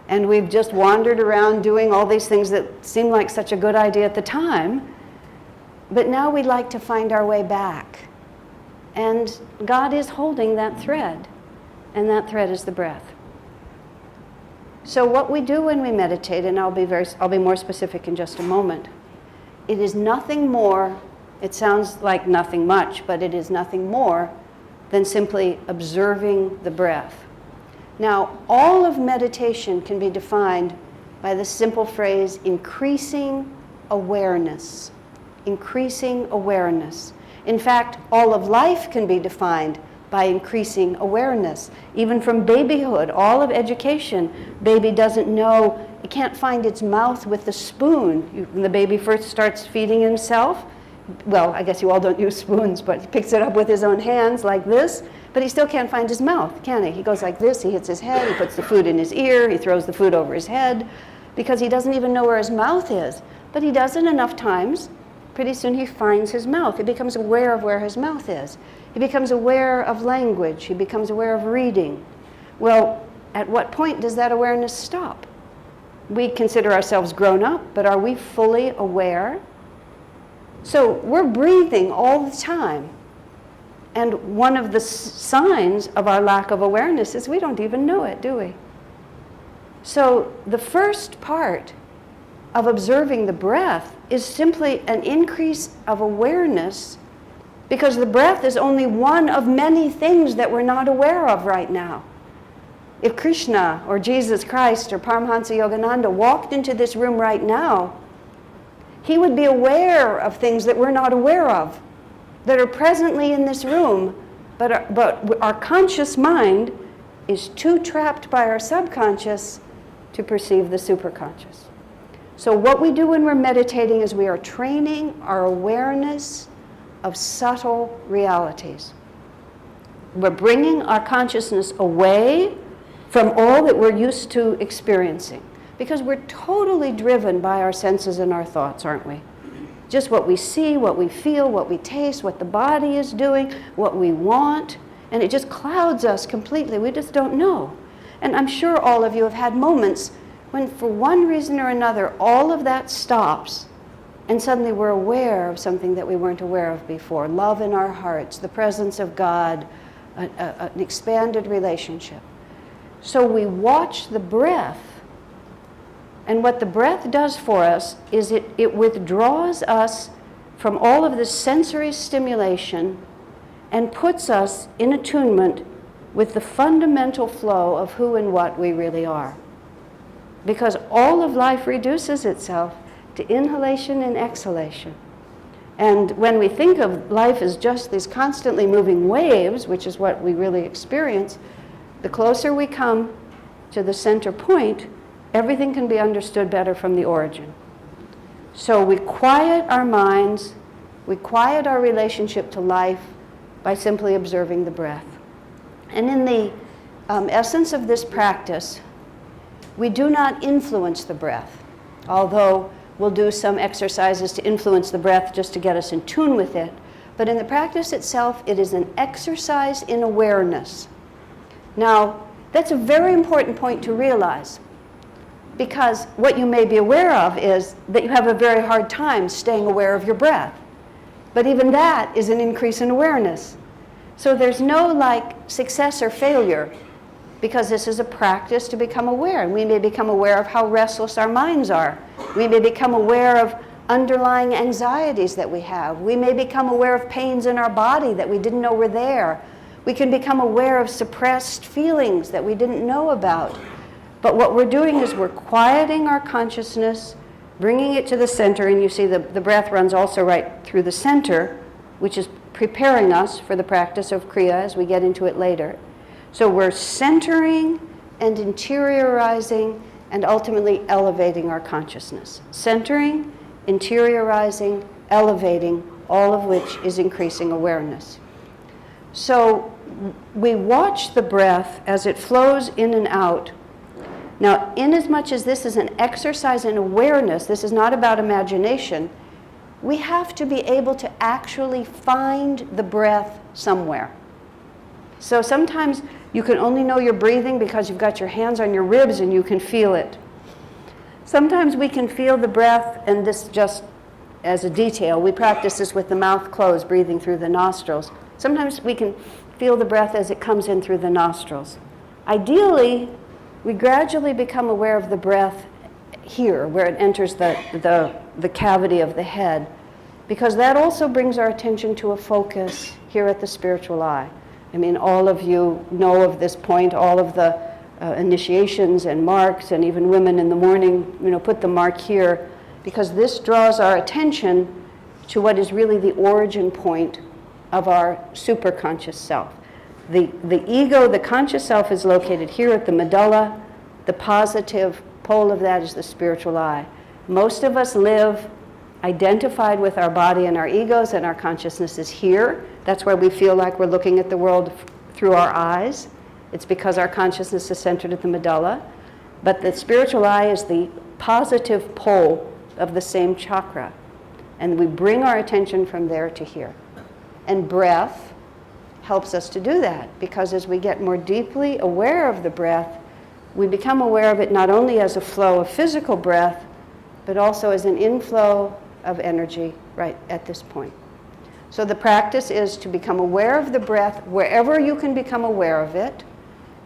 and we've just wandered around doing all these things that seemed like such a good idea at the time, but now we'd like to find our way back. And God is holding that thread, and that thread is the breath. So what we do when we meditate, and I'll be more specific in just a moment, it is nothing more, it sounds like nothing much, but it is nothing more than simply observing the breath. Now, all of meditation can be defined by the simple phrase, increasing awareness. Increasing awareness. In fact, all of life can be defined by increasing awareness. Even from babyhood, all of education, baby doesn't know, it can't find its mouth with the spoon. When the baby first starts feeding himself, well, I guess you all don't use spoons, but he picks it up with his own hands like this, but he still can't find his mouth, can he? He goes like this, he hits his head, he puts the food in his ear, he throws the food over his head, because he doesn't even know where his mouth is. But he does it enough times, pretty soon he finds his mouth. He becomes aware of where his mouth is. He becomes aware of language. He becomes aware of reading. Well, at what point does that awareness stop? We consider ourselves grown up, but are we fully aware? So we're breathing all the time. And one of the signs of our lack of awareness is we don't even know it, do we? So the first part of observing the breath is simply an increase of awareness, because the breath is only one of many things that we're not aware of right now. If Krishna or Jesus Christ or Paramahansa Yogananda walked into this room right now, he would be aware of things that we're not aware of, that are presently in this room, but our conscious mind is too trapped by our subconscious to perceive the superconscious. So what we do when we're meditating is we are training our awareness of subtle realities. We're bringing our consciousness away from all that we're used to experiencing, because we're totally driven by our senses and our thoughts, aren't we? Just what we see, what we feel, what we taste, what the body is doing, what we want, and it just clouds us completely. We just don't know. And I'm sure all of you have had moments when, for one reason or another, all of that stops, and suddenly we're aware of something that we weren't aware of before. Love in our hearts, the presence of God, an expanded relationship. So we watch the breath, and what the breath does for us is it withdraws us from all of this sensory stimulation and puts us in attunement with the fundamental flow of who and what we really are. Because all of life reduces itself to inhalation and exhalation. And when we think of life as just these constantly moving waves, which is what we really experience, the closer we come to the center point, everything can be understood better from the origin. So we quiet our minds, we quiet our relationship to life by simply observing the breath. And in the essence of this practice, we do not influence the breath, although we'll do some exercises to influence the breath just to get us in tune with it. But in the practice itself, it is an exercise in awareness. Now, that's a very important point to realize, because what you may be aware of is that you have a very hard time staying aware of your breath. But even that is an increase in awareness. So there's no success or failure, because this is a practice to become aware. And we may become aware of how restless our minds are. We may become aware of underlying anxieties that we have. We may become aware of pains in our body that we didn't know were there. We can become aware of suppressed feelings that we didn't know about. But what we're doing is we're quieting our consciousness, bringing it to the center, and you see the breath runs also right through the center, which is preparing us for the practice of Kriya as we get into it later. So we're centering and interiorizing and ultimately elevating our consciousness. Centering, interiorizing, elevating, all of which is increasing awareness. So we watch the breath as it flows in and out. Now, inasmuch as this is an exercise in awareness, this is not about imagination, we have to be able to actually find the breath somewhere. So sometimes you can only know you're breathing because you've got your hands on your ribs and you can feel it. Sometimes we can feel the breath, and this just as a detail, we practice this with the mouth closed, breathing through the nostrils. Sometimes we can feel the breath as it comes in through the nostrils. Ideally, we gradually become aware of the breath here, where it enters the cavity of the head, because that also brings our attention to a focus here at the spiritual eye. I mean, all of you know of this point, all of the initiations and marks, and even women in the morning, put the mark here, because this draws our attention to what is really the origin point of our superconscious self. The ego, the conscious self, is located here at the medulla. The positive pole of that is the spiritual eye. Most of us live identified with our body and our egos, and our consciousness is here. That's why we feel like we're looking at the world through our eyes. It's because our consciousness is centered at the medulla. But the spiritual eye is the positive pole of the same chakra. And we bring our attention from there to here. And breath helps us to do that, because as we get more deeply aware of the breath, we become aware of it not only as a flow of physical breath, but also as an inflow of energy right at this point. So the practice is to become aware of the breath wherever you can become aware of it,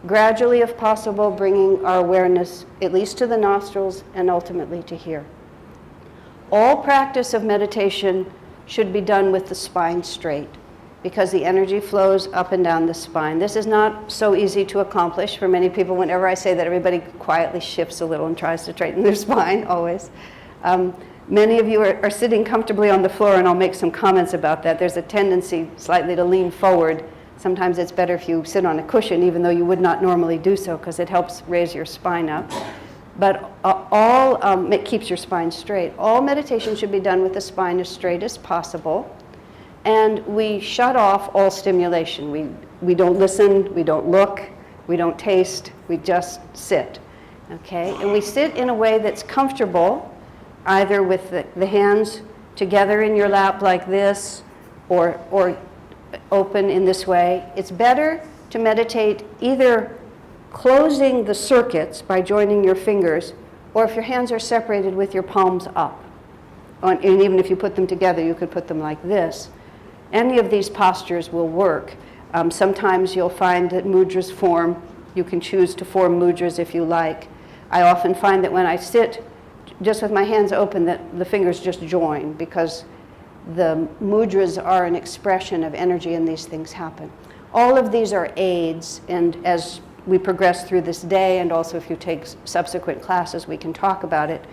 gradually, if possible, bringing our awareness at least to the nostrils and ultimately to here. All practice of meditation should be done with the spine straight, because the energy flows up and down the spine. This is not so easy to accomplish for many people. Whenever I say that, everybody quietly shifts a little and tries to straighten their spine, always. Many of you are sitting comfortably on the floor, and I'll make some comments about that. There's a tendency slightly to lean forward. Sometimes it's better if you sit on a cushion, even though you would not normally do so, because it helps raise your spine up. But it keeps your spine straight. All meditation should be done with the spine as straight as possible. And we shut off all stimulation. We don't listen, we don't look, we don't taste, we just sit. Okay? And we sit in a way that's comfortable, either with the hands together in your lap like this, or open in this way. It's better to meditate either closing the circuits by joining your fingers, or if your hands are separated with your palms up. And even if you put them together, you could put them like this. Any of these postures will work. Sometimes you'll find that mudras form. You can choose to form mudras if you like. I often find that when I sit just with my hands open, that the fingers just join, because the mudras are an expression of energy, and these things happen. All of these are aids, and as we progress through this day, and also if you take subsequent classes, we can talk about it.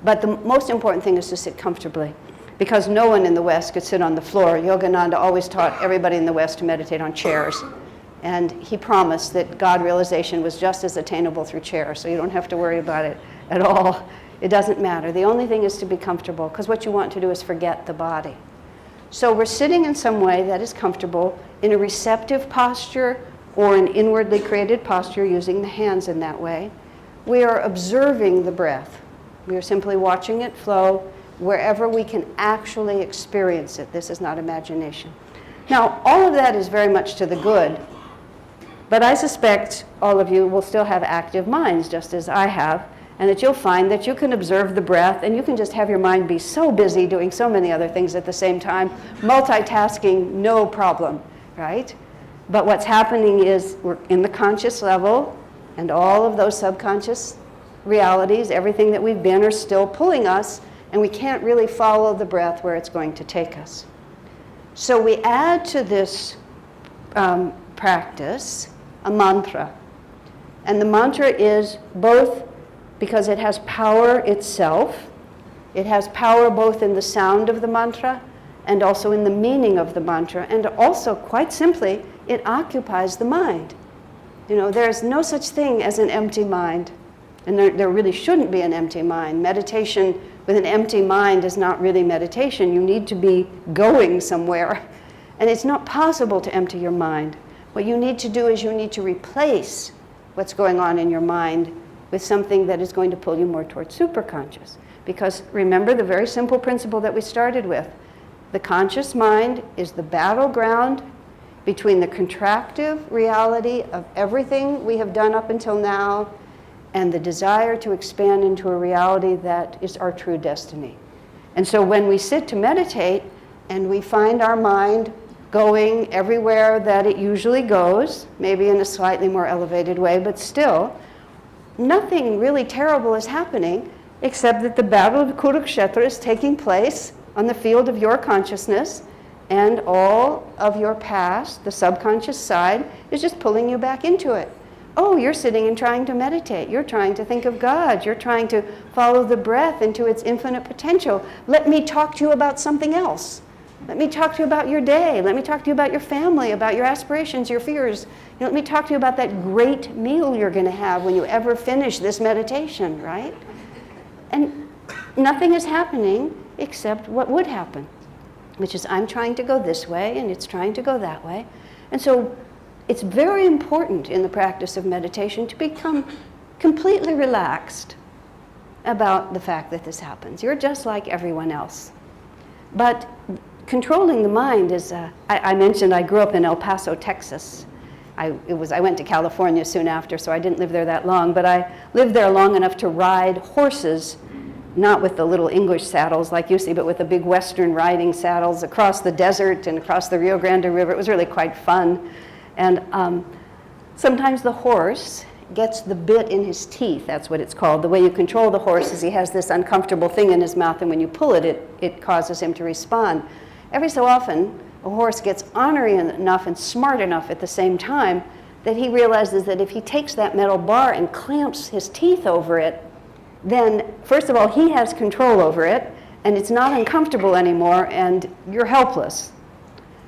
But the most important thing is to sit comfortably, because no one in the West could sit on the floor. Yogananda always taught everybody in the West to meditate on chairs. And he promised that God realization was just as attainable through chairs, so you don't have to worry about it at all. It doesn't matter. The only thing is to be comfortable, because what you want to do is forget the body. So we're sitting in some way that is comfortable in a receptive posture or an inwardly created posture, using the hands in that way. We are observing the breath. We are simply watching it flow wherever we can actually experience it. This is not imagination. Now, all of that is very much to the good, but I suspect all of you will still have active minds, just as I have, and that you'll find that you can observe the breath and you can just have your mind be so busy doing so many other things at the same time, multitasking, no problem, right? But what's happening is we're in the conscious level, and all of those subconscious realities, everything that we've been, are still pulling us, and we can't really follow the breath where it's going to take us. So we add to this practice a mantra. And the mantra is both because it has power itself. It has power both in the sound of the mantra and also in the meaning of the mantra. And also, quite simply, it occupies the mind. You know, there's no such thing as an empty mind. And there really shouldn't be an empty mind. Meditation with an empty mind is not really meditation. You need to be going somewhere. And it's not possible to empty your mind. What you need to do is you need to replace what's going on in your mind with something that is going to pull you more towards superconscious. Because remember the very simple principle that we started with. The conscious mind is the battleground between the contractive reality of everything we have done up until now and the desire to expand into a reality that is our true destiny. And so when we sit to meditate and we find our mind going everywhere that it usually goes, maybe in a slightly more elevated way, but still, nothing really terrible is happening except that the battle of Kurukshetra is taking place on the field of your consciousness, and all of your past, the subconscious side, is just pulling you back into it. Oh, you're sitting and trying to meditate. You're trying to think of God. You're trying to follow the breath into its infinite potential. Let me talk to you about something else. Let me talk to you about your day. Let me talk to you about your family, about your aspirations, your fears. Let me talk to you about that great meal you're going to have when you ever finish this meditation, right? And nothing is happening except what would happen, which is I'm trying to go this way and it's trying to go that way. And so it's very important in the practice of meditation to become completely relaxed about the fact that this happens. You're just like everyone else. But controlling the mind is, I mentioned I grew up in El Paso, Texas. I went to California soon after, so I didn't live there that long, but I lived there long enough to ride horses, not with the little English saddles like you see, but with the big Western riding saddles across the desert and across the Rio Grande River. It was really quite fun. And sometimes the horse gets the bit in his teeth. That's what it's called. The way you control the horse is he has this uncomfortable thing in his mouth, and when you pull it, it causes him to respond. Every so often, a horse gets ornery enough and smart enough at the same time that he realizes that if he takes that metal bar and clamps his teeth over it, then first of all, he has control over it, and it's not uncomfortable anymore, and you're helpless.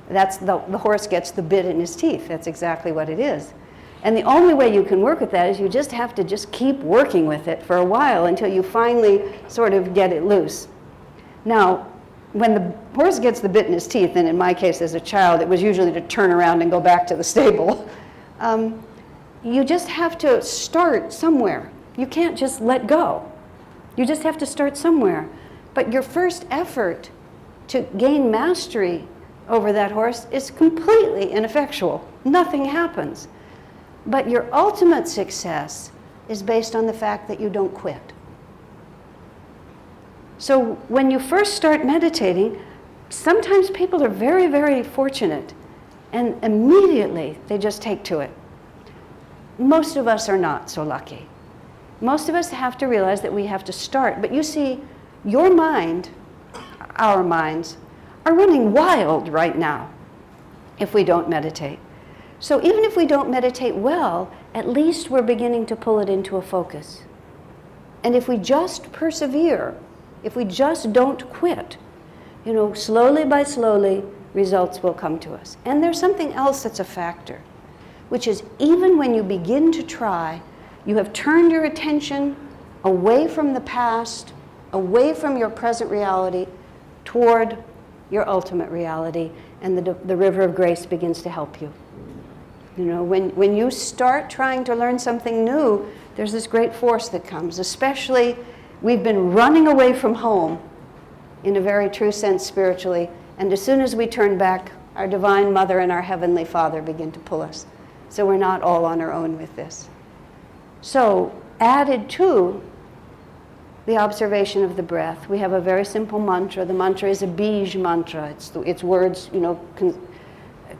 That's the horse gets the bit in his teeth. That's exactly what it is. And the only way you can work with that is you just have to just keep working with it for a while until you finally sort of get it loose. Now, when the horse gets the bit in his teeth, and in my case as a child, it was usually to turn around and go back to the stable, you just have to start somewhere. You can't just let go. You just have to start somewhere. But your first effort to gain mastery over that horse is completely ineffectual. Nothing happens. But your ultimate success is based on the fact that you don't quit. So when you first start meditating, sometimes people are very, very fortunate, and immediately they just take to it. Most of us are not so lucky. Most of us have to realize that we have to start. But you see, your mind, our minds, are running wild right now if we don't meditate. So even if we don't meditate well, at least we're beginning to pull it into a focus. And if we just persevere, if we just don't quit, you know, slowly by slowly, results will come to us. And there's something else that's a factor, which is even when you begin to try, you have turned your attention away from the past, away from your present reality, toward your ultimate reality, and the river of grace begins to help you. You know, when you start trying to learn something new, there's this great force that comes, especially we've been running away from home in a very true sense spiritually, and as soon as we turn back, our Divine Mother and our Heavenly Father begin to pull us. So we're not all on our own with this. So added to the observation of the breath, we have a very simple mantra. The mantra is a bij mantra. It's words, you know,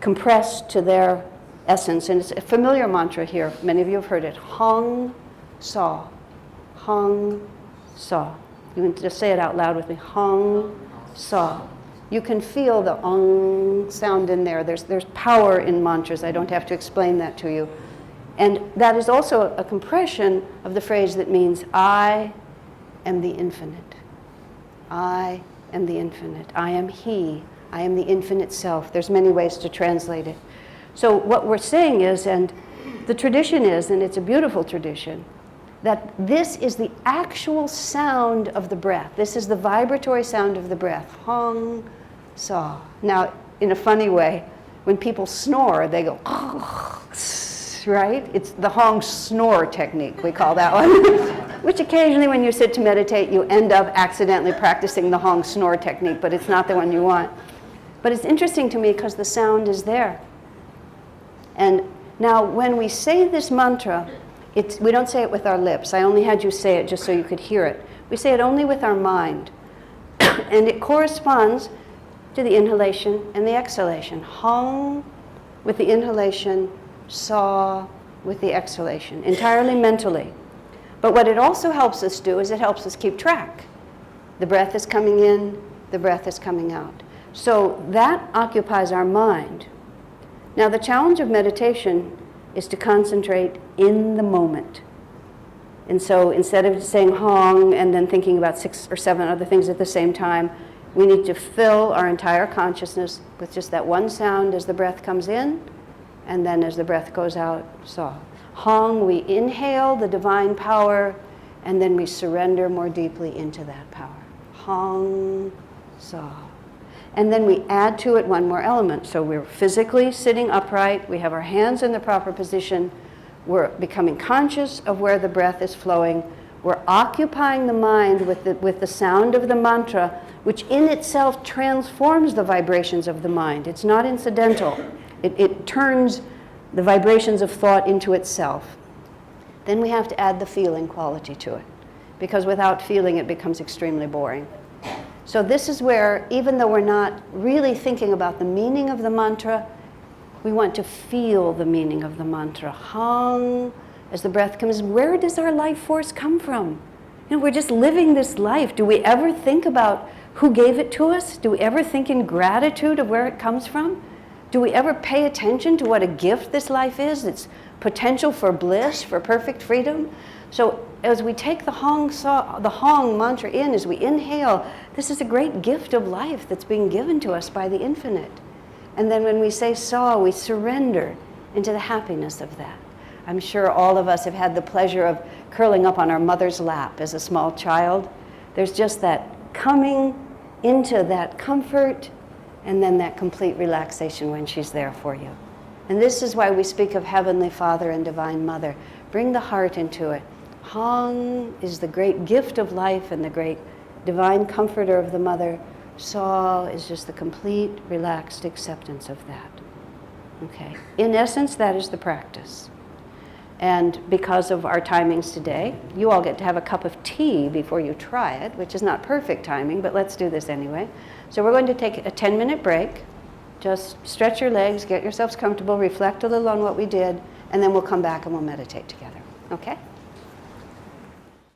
compressed to their essence, and it's a familiar mantra here. Many of you have heard it. Hong Sau. Hong Sau. You can just say it out loud with me. Hong Sau. You can feel the ong sound in there. There's power in mantras. I don't have to explain that to you. And that is also a compression of the phrase that means I am the infinite. I am the infinite. I am He. I am the infinite self. There's many ways to translate it. So what we're saying is, and the tradition is, and it's a beautiful tradition, that this is the actual sound of the breath. This is the vibratory sound of the breath. Hong Sau. Now, in a funny way, when people snore, they go, right? It's the Hong snore technique, we call that one. Which occasionally when you sit to meditate, you end up accidentally practicing the Hong snore technique, but it's not the one you want. But it's interesting to me because the sound is there. And now when we say this mantra, we don't say it with our lips. I only had you say it just so you could hear it. We say it only with our mind. And it corresponds to the inhalation and the exhalation. Hong with the inhalation, Sau with the exhalation, entirely mentally. But what it also helps us do is it helps us keep track. The breath is coming in, the breath is coming out. So that occupies our mind. Now the challenge of meditation is to concentrate in the moment. And so instead of saying Hong and then thinking about 6 or 7 other things at the same time, we need to fill our entire consciousness with just that one sound as the breath comes in, and then as the breath goes out, Sau. Hong, we inhale the divine power, and then we surrender more deeply into that power. Hong Sau. And then we add to it one more element. So we're physically sitting upright, we have our hands in the proper position, we're becoming conscious of where the breath is flowing, we're occupying the mind with the sound of the mantra, which in itself transforms the vibrations of the mind. It's not incidental. It turns the vibrations of thought into itself. Then we have to add the feeling quality to it, because without feeling it becomes extremely boring. So this is where, even though we're not really thinking about the meaning of the mantra, we want to feel the meaning of the mantra. Hong, as the breath comes, where does our life force come from? You know, we're just living this life. Do we ever think about who gave it to us? Do we ever think in gratitude of where it comes from? Do we ever pay attention to what a gift this life is? Its potential for bliss, for perfect freedom? So as we take the Hong mantra in, as we inhale, this is a great gift of life that's being given to us by the infinite. And then when we say Sau, we surrender into the happiness of that. I'm sure all of us have had the pleasure of curling up on our mother's lap as a small child. There's just that coming into that comfort and then that complete relaxation when she's there for you. And this is why we speak of Heavenly Father and Divine Mother. Bring the heart into it. Hong is the great gift of life and the great divine comforter of the mother. Sau is just the complete relaxed acceptance of that. Okay. In essence, that is the practice. And because of our timings today, you all get to have a cup of tea before you try it, which is not perfect timing, but let's do this anyway. So we're going to take a 10-minute break. Just stretch your legs, get yourselves comfortable, reflect a little on what we did, and then we'll come back and we'll meditate together. Okay?